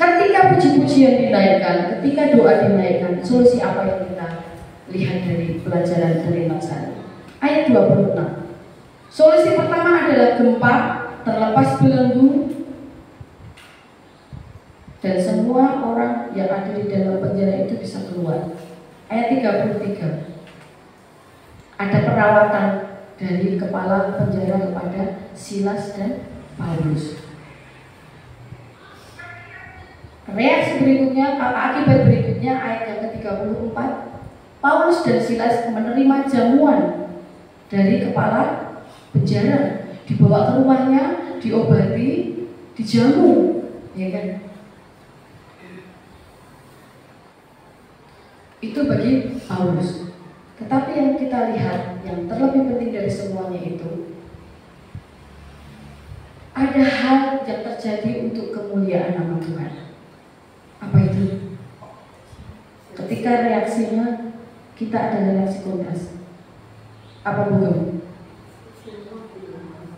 Ketika puji-pujian dinaikkan, ketika doa dinaikkan, solusi apa yang kita lihat dari pelajaran dari Natsari? Ayat 26. Solusi pertama adalah gempa, terlepas belenggu, dan semua orang yang ada di dalam penjara itu bisa keluar. Ayat 33. Ada perawatan dari kepala penjara kepada Silas dan Paulus. Reaksi berikutnya, akibat berikutnya ayat yang ke-34, Paulus dan Silas menerima jamuan dari kepala penjara, dibawa ke rumahnya, diobati, dijamu, ya kan? Itu bagi Paulus. Tetapi yang kita lihat, yang terlebih penting dari semuanya itu, ada hal yang terjadi untuk kemuliaan nama Tuhan. Apa itu? Ketika reaksinya kita ada reaksi kontras. Apa bukan?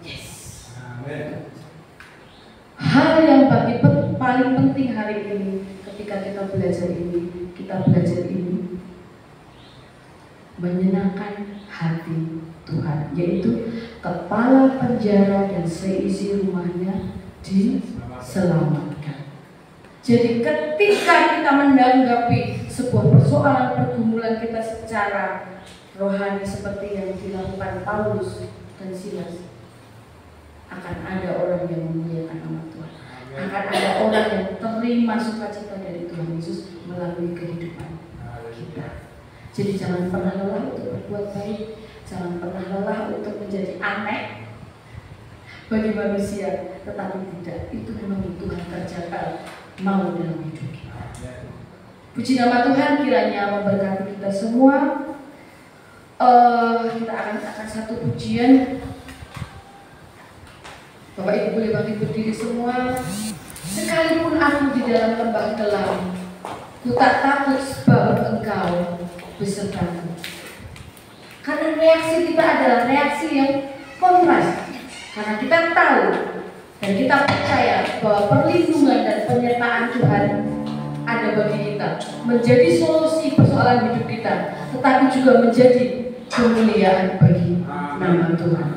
Yes. Hal yang paling penting hari ini ketika kita belajar ini, menyenangkan hati Tuhan, yaitu kepala penjara dan seisi rumahnya diselamatkan. Jadi ketika kita menanggapi sebuah persoalan pergumulan kita secara rohani seperti yang dilakukan Paulus dan Silas, akan ada orang yang memuliakan nama Tuhan. Akan ada orang yang terima sukacita dari Tuhan Yesus melalui kehidupan kita. Jadi jangan pernah lelah untuk berbuat baik, jangan pernah lelah untuk menjadi aneh bagi manusia, tetapi tidak, itu memang Tuhan kerjakan mau dalam hidup kita. Puji nama Tuhan, kiranya memberkati kita semua. Kita akan satu pujian. Bapak Ibu boleh bangkit berdiri semua. Sekalipun aku di dalam lembah gelap, ku tak takut sebab Engkau besertaku. Karena reaksi kita adalah reaksi yang kontras. Karena kita tahu dan kita percaya bahwa perlindungan dan penyertaan Tuhan ada bagi kita, menjadi solusi persoalan hidup kita, tetapi juga menjadi kemuliaan bagi nama Tuhan.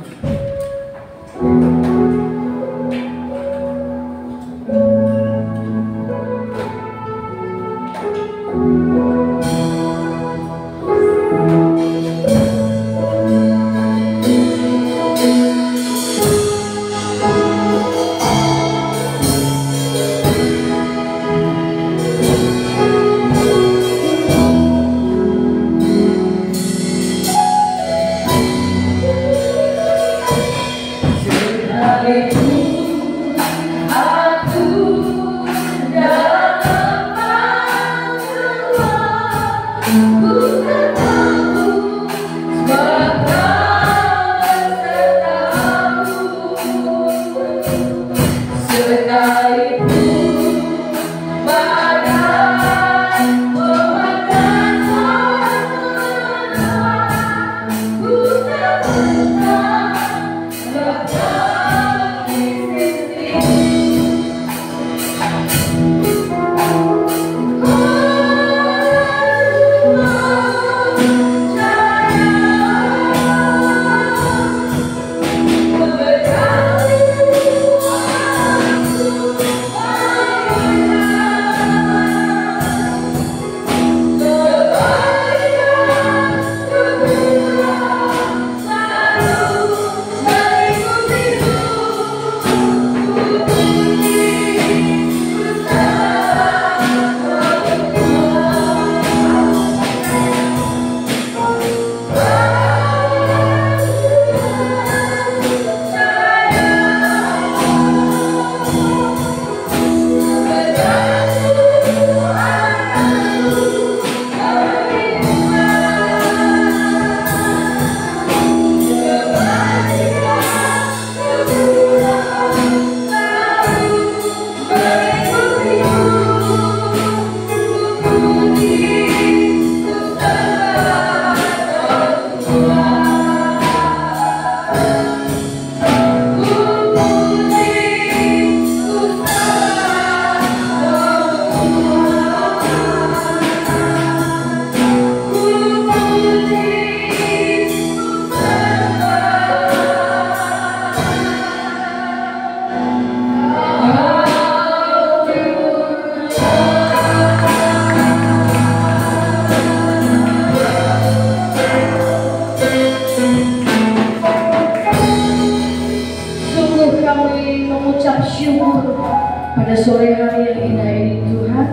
Pada sore hari yang indah ini Tuhan,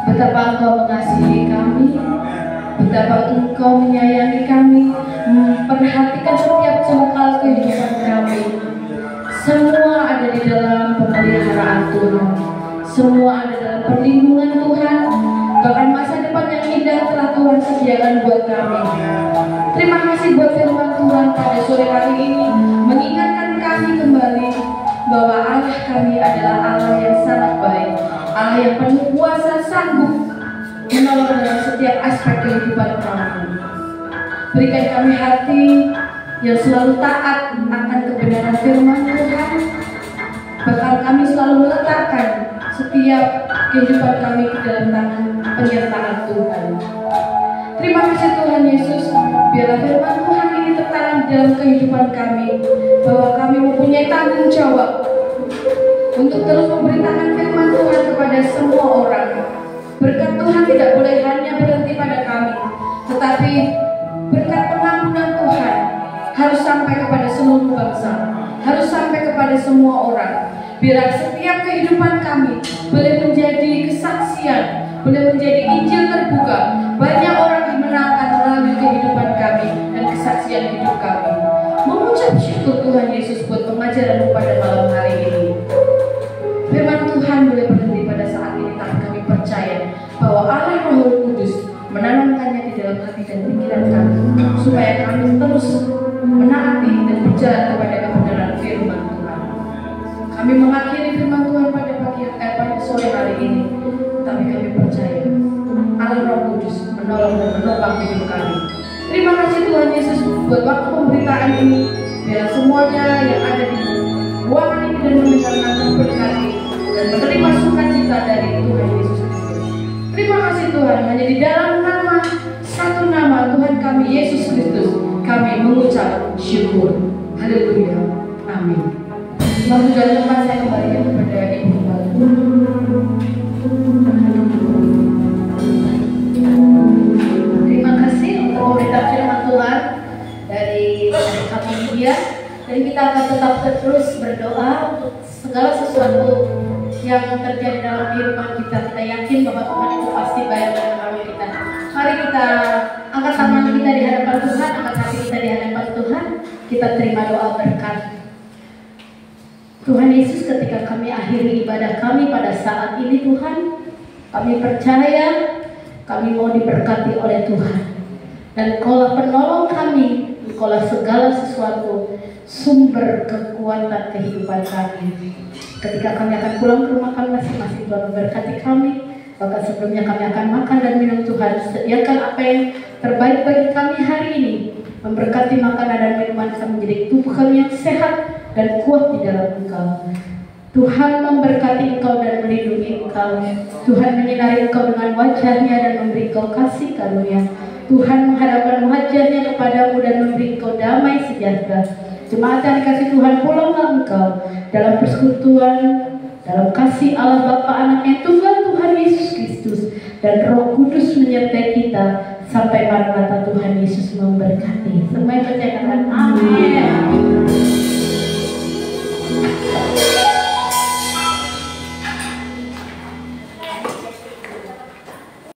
betapa Engkau mengasihi kami, betapa Engkau menyayangi kami, memperhatikan setiap jengkal kehidupan kami. Semua ada di dalam pemeliharaan Tuhan, semua ada dalam perlindungan Tuhan. Bahkan masa depan yang indah telah Tuhan sediakan buat kami. Terima kasih buat firman Tuhan pada sore hari ini, mengingatkan kami kembali bahwa Allah kami adalah Allah yang sangat baik, Allah yang penuh kuasa, sanggup menolong dalam setiap aspek kehidupan kami. Berikan kami hati yang selalu taat akan kebenaran firman Tuhan. Bahkan kami selalu meletakkan setiap kehidupan kami ke dalam tangan penyertaan Tuhan. Terima kasih Tuhan Yesus, biarlah firman Tuhan ini tertanam dalam kehidupan kami, bahwa kami mempunyai tanggung jawab untuk terus memberitakan firman Tuhan kepada semua orang. Berkat Tuhan tidak boleh hanya berhenti pada kami, tetapi berkat pengampunan Tuhan harus sampai kepada seluruh bangsa, harus sampai kepada semua orang. Biar setiap kehidupan kami boleh menjadi kesaksian, boleh menjadi Injil terbuka. Banyak orang dimenangkan melalui kehidupan kami dan kesaksian hidup kami. Mengucap syukur Tuhan Yesus buat pengajaran pada malam hari ini. Firman Tuhan boleh berhenti pada saat ini, tapi kami percaya bahwa Allah Roh Kudus menanamkannya di dalam hati dan pikiran kami, supaya kami terus menaati dan berjalan kepada kebenaran firman Tuhan. Kami mengakhiri firman Tuhan pada pada sore hari ini, tapi kami percaya Allah Roh Kudus menolong dan menopang hidup kami. Terima kasih Tuhan Yesus buat waktu pemberitaan ini. Biar semuanya yang ada di ruangan ini dan mendengarkan terberkati dan menerima sukacita dari Tuhan Yesus Kristus. Terima kasih Tuhan, hanya di dalam nama, satu nama Tuhan kami Yesus Kristus, kami mengucap syukur. Haleluya. Amin. Lalu dari tempat saya kembalikan kepada Ibu Baru. Terima kasih untuk pemberitaan firman Tuhan dari kami media. Dan kita akan tetap terus berdoa untuk segala sesuatu yang terjadi dalam kehidupan kita. Kita yakin bahwa Tuhan itu pasti baik dalam kami kita. Mari kita angkat tangan kita di hadapan Tuhan, angkat hati kita di hadapan Tuhan. Kita terima doa berkat. Tuhan Yesus, ketika kami akhiri ibadah kami pada saat ini Tuhan, kami percaya kami mau diberkati oleh Tuhan. Dan Kaulah penolong kami, Kaulah segala sesuatu, sumber kekuatan kehidupan kami. Ketika kami akan pulang ke rumah kami masing-masing, Tuhan memberkati kami. Bahkan sebelumnya kami akan makan dan minum, Tuhan sediakan apa yang terbaik bagi kami hari ini. Memberkati makanan dan minuman kami menjadi tubuh kami yang sehat dan kuat di dalam Engkau. Tuhan memberkati Engkau dan melindungi Engkau. Tuhan menyinari Engkau dengan wajahnya dan memberi Engkau kasih karunia. Tuhan menghadapkan wajahnya kepadamu dan memberi Engkau damai sejahtera. Jemaat yang dikasih Tuhan, pulanglah engkau dalam persekutuan, dalam kasih Allah Bapa, Anak yang Tunggal Tuhan Yesus Kristus, dan Roh Kudus menyertai kita sampai Maranatha Tuhan Yesus memberkati. Semua yang percaya katakan amin.